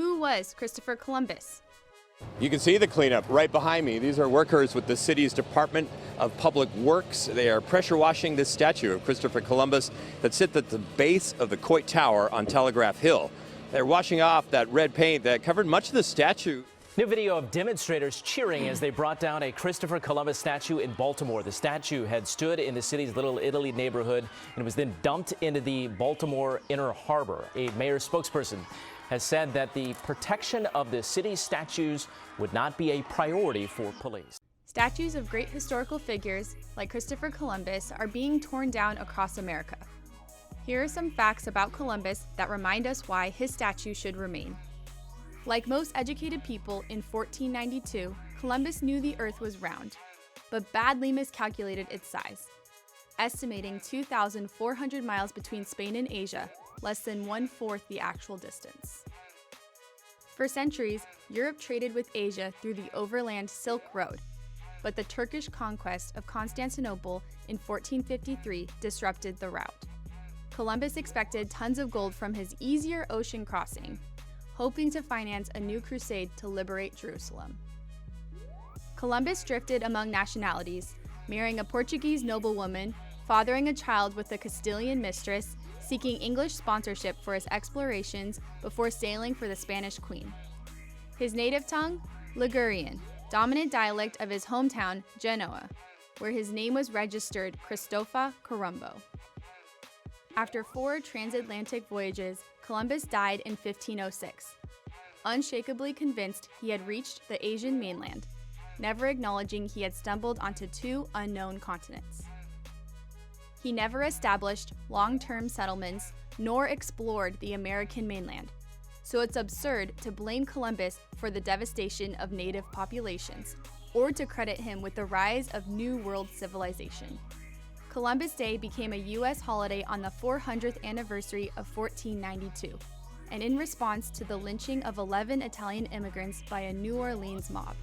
who was Christopher Columbus? You can see the cleanup right behind me. These are workers with the city's Department of Public Works. They are pressure washing this statue of Christopher Columbus that sits at the base of the Coit Tower on Telegraph Hill. They're washing off that red paint that covered much of the statue. New video of demonstrators cheering as they brought down a Christopher Columbus statue in Baltimore. The statue had stood in the city's Little Italy neighborhood and was then dumped into the Baltimore Inner Harbor. A mayor spokesperson has said that the protection of the city's statues would not be a priority for police. Statues of great historical figures, like Christopher Columbus, are being torn down across America. Here are some facts about Columbus that remind us why his statue should remain. Like most educated people in 1492, Columbus knew the Earth was round, but badly miscalculated its size, estimating 2,400 miles between Spain and Asia, less than 1/4 the actual distance. For centuries, Europe traded with Asia through the Overland Silk Road, but the Turkish conquest of Constantinople in 1453 disrupted the route. Columbus expected tons of gold from his easier ocean crossing, hoping to finance a new crusade to liberate Jerusalem. Columbus drifted among nationalities, marrying a Portuguese noblewoman, fathering a child with a Castilian mistress, seeking English sponsorship for his explorations before sailing for the Spanish queen. His native tongue? Ligurian, dominant dialect of his hometown, Genoa, where his name was registered Cristoforo Colombo. After 4 transatlantic voyages, Columbus died in 1506, unshakably convinced he had reached the Asian mainland, never acknowledging he had stumbled onto 2 unknown continents. He never established long-term settlements nor explored the American mainland, so it's absurd to blame Columbus for the devastation of native populations or to credit him with the rise of New World civilization. Columbus Day became a U.S. holiday on the 400th anniversary of 1492, and in response to the lynching of 11 Italian immigrants by a New Orleans mob.